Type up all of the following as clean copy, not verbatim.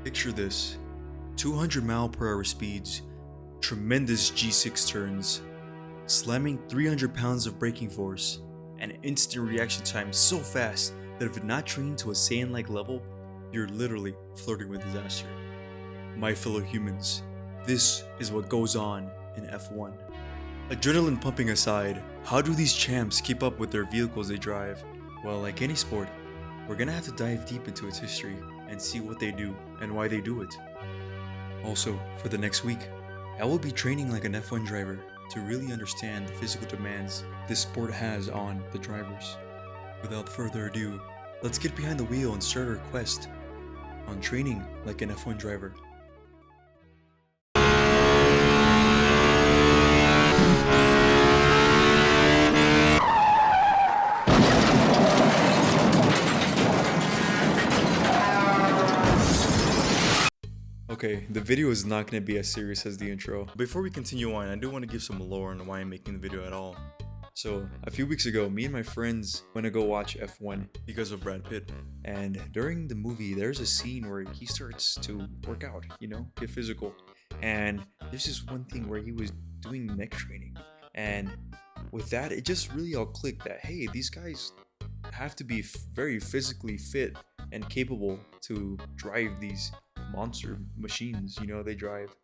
Picture this: 200 mph speeds, tremendous G6 turns, slamming 300 pounds of braking force, and instant reaction time so fast that if not trained to a Saiyan-like level, you're literally flirting with disaster. My fellow humans, this is what goes on in F1. Adrenaline pumping aside, how do these champs keep up with their vehicles they drive? Well, like any sport, we're gonna have to dive deep into its history and see what they do and why they do it. Also, for the next week, I will be training like an F1 driver to really understand the physical demands this sport has on the drivers. Without further ado, let's get behind the wheel and start our quest on training like an F1 driver. Okay, the video is not going to be as serious as the intro. Before we continue on, I do want to give some lore on why I'm making the video at all. So, a few weeks ago, me and my friends went to go watch F1 because of Brad Pitt. And during the movie, there's a scene where he starts to work out, get physical. And there's this one thing where he was doing neck training. And with that, it just really all clicked that, hey, these guys have to be very physically fit and capable to drive these monster machines, they drive.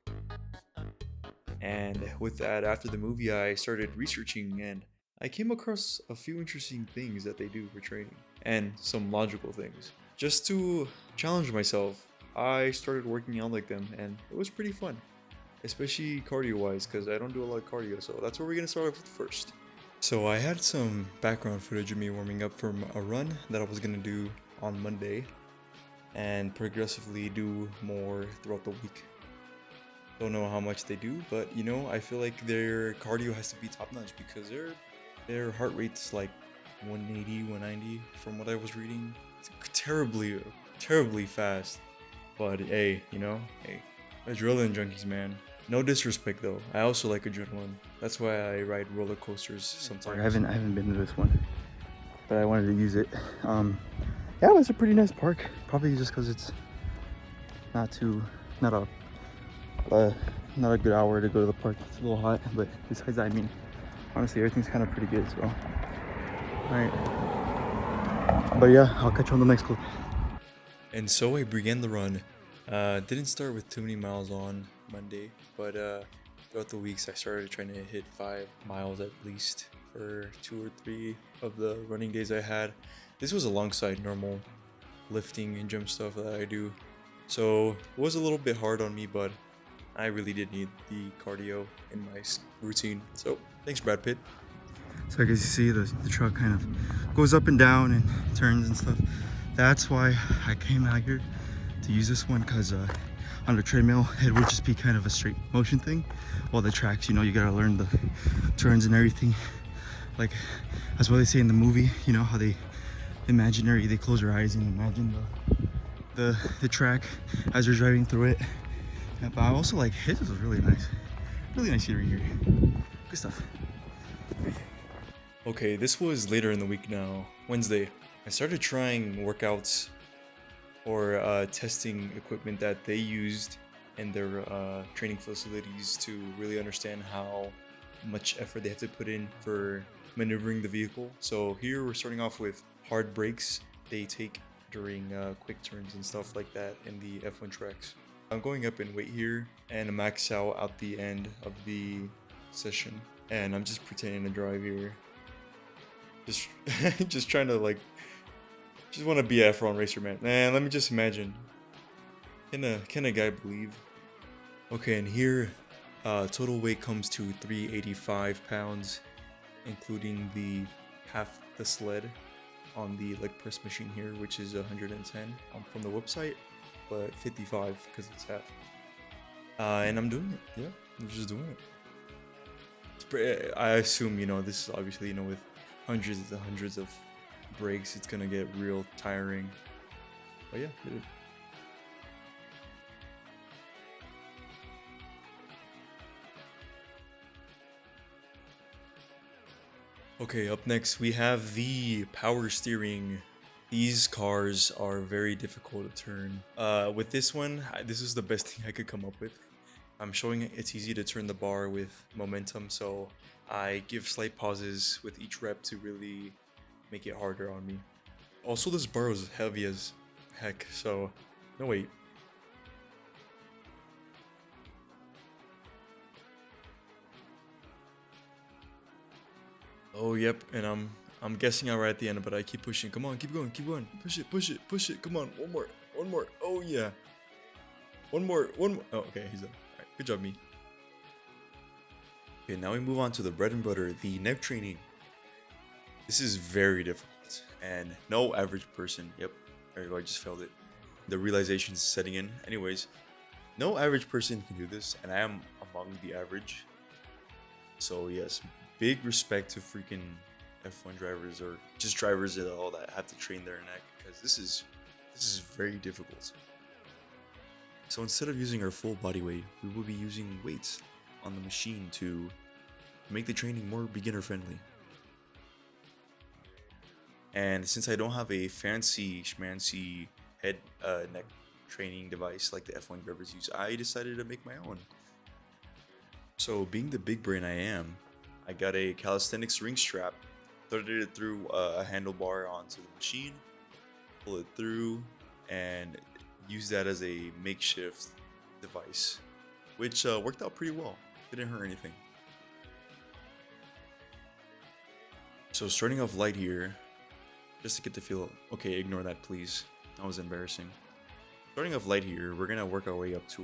And with that, after the movie, I started researching and I came across a few interesting things that they do for training and some logical things. Just to challenge myself, I started working out like them and it was pretty fun, especially cardio wise because I don't do a lot of cardio, so that's where we're gonna start off with first. So I had some background footage of me warming up from a run that I was gonna do on Monday and progressively do more throughout the week. Don't know how much they do, but I feel like their cardio has to be top notch because their heart rate's like 180, 190 from what I was reading. It's terribly fast. But hey, adrenaline junkies, man. No disrespect though. I also like adrenaline. That's why I ride roller coasters sometimes. I haven't been to this one, but I wanted to use it. Yeah, it's a pretty nice park. Probably just because it's not a good hour to go to the park. It's a little hot, but besides that, honestly, everything's kind of pretty good. So, all right. But yeah, I'll catch you on the next clip. And so I began the run. Didn't start with too many miles on Monday, but throughout the weeks I started trying to hit 5 miles at least for 2 or 3 of the running days I had. This was alongside normal lifting and gym stuff that I do, so it was a little bit hard on me, but I really did need the cardio in my routine. So thanks, Brad Pitt. So I guess you see the truck kind of goes up and down and turns and stuff. That's why I came out here to use this one, because on the treadmill it would just be kind of a straight motion thing, while the tracks, you gotta learn the turns and everything. Like that's what they say in the movie, how they close their eyes and imagine the track as they're driving through it. But I also like his is really nice scenery here. Good stuff. Okay, this was later in the week now, Wednesday. I started trying workouts or testing equipment that they used in their training facilities to really understand how much effort they have to put in for maneuvering the vehicle. So here we're starting off with hard brakes they take during quick turns and stuff like that in the F1 tracks. I'm going up in weight here and max out at the end of the session, and I'm just pretending to drive here. Just trying to just want to be an F1 racer, man. Man, let me just imagine. Can a guy believe? Okay, and here, total weight comes to 385 pounds, including the half the sled on the leg press machine here, which is 110 from the website, but 55 because it's half. And I'm doing it. Yeah, I'm just doing it. I assume this is obviously with hundreds and hundreds of breaks, it's gonna get real tiring. But yeah, dude. Okay, up next we have the power steering These cars are very difficult to turn. With this one, this is the best thing I could come up with. I'm showing it's easy to turn the bar with momentum, so I give slight pauses with each rep to really make it harder on me. Also, this bar is heavy as heck, so no wait. Oh yep, and I'm guessing I'm right at the end, but I keep pushing. Come on, keep going, keep going. Push it, push it, push it. Come on, one more, one more. Oh yeah. One more, one more. Oh, okay, he's done. Alright, good job, me. Okay, now we move on to the bread and butter, the neck training. This is very difficult, and no average person. Yep, there you go, I just failed it. The realization is setting in. Anyways, no average person can do this, and I am among the average. So yes, big respect to freaking F1 drivers or just drivers at all that have to train their neck, because this is very difficult. So instead of using our full body weight, we will be using weights on the machine to make the training more beginner friendly. And since I don't have a fancy schmancy head neck training device like the F1 drivers use, I decided to make my own. So being the big brain I am, I got a calisthenics ring strap, threaded it through a handlebar onto the machine, pull it through, and use that as a makeshift device, which worked out pretty well. Didn't hurt anything. So starting off light here, just to get the feel. Okay, ignore that please. That was embarrassing. Starting off light here, we're gonna work our way up to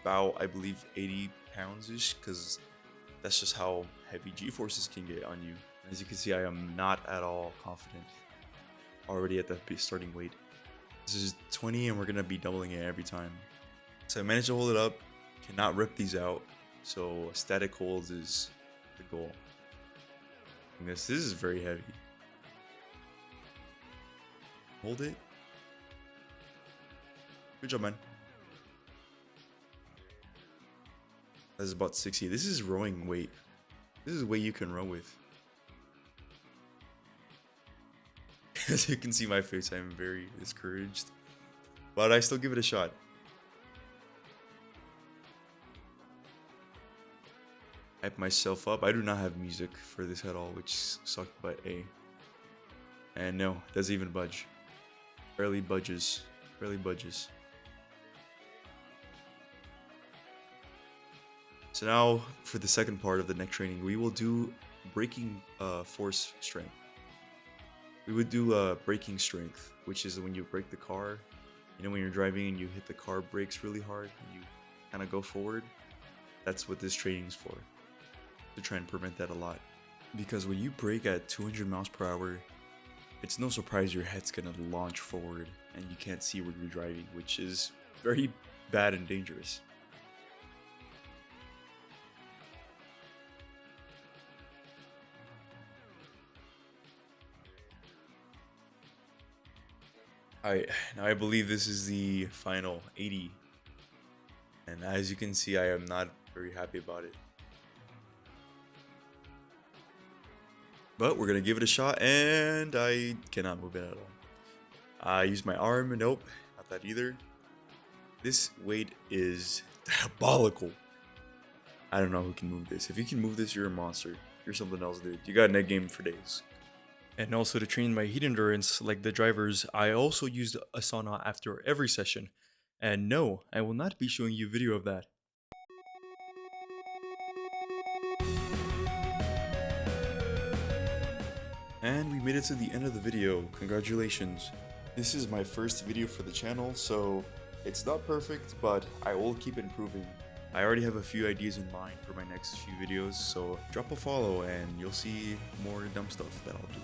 about, I believe, 80 pounds-ish, because that's just how heavy G-forces can get on you. As you can see, I am not at all confident already at the starting weight. This is 20 and we're gonna be doubling it every time. So I managed to hold it up, cannot rip these out, so static holds is the goal. And this is very heavy. Hold it. Good job, man. That's about 60. This is rowing weight. This is weight you can row with. As you can see my face, I am very discouraged, but I still give it a shot. Hype myself up. I do not have music for this at all, which sucked but A. And no, doesn't even budge. Barely budges. Barely budges. So now for the second part of the neck training, we will do braking force strength. We would do braking strength, which is when you brake the car. You know, when you're driving and you hit the car brakes really hard and you kind of go forward. That's what this training is for, to try and prevent that a lot. Because when you brake at 200 miles per hour, it's no surprise your head's gonna launch forward and you can't see where you're driving, which is very bad and dangerous. Alright, now I believe this is the final 80. And as you can see, I am not very happy about it. But we're gonna give it a shot, and I cannot move it at all. I use my arm, nope, not that either. This weight is diabolical. I don't know who can move this. If you can move this, you're a monster. You're something else, dude. You got a net game for days. And also to train my heat endurance, like the drivers, I also used a sauna after every session. And no, I will not be showing you video of that. And we made it to the end of the video. Congratulations. This is my first video for the channel, so it's not perfect, but I will keep improving. I already have a few ideas in mind for my next few videos, so drop a follow and you'll see more dumb stuff that I'll do.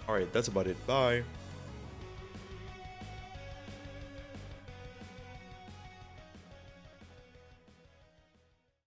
Alright, that's about it. Bye!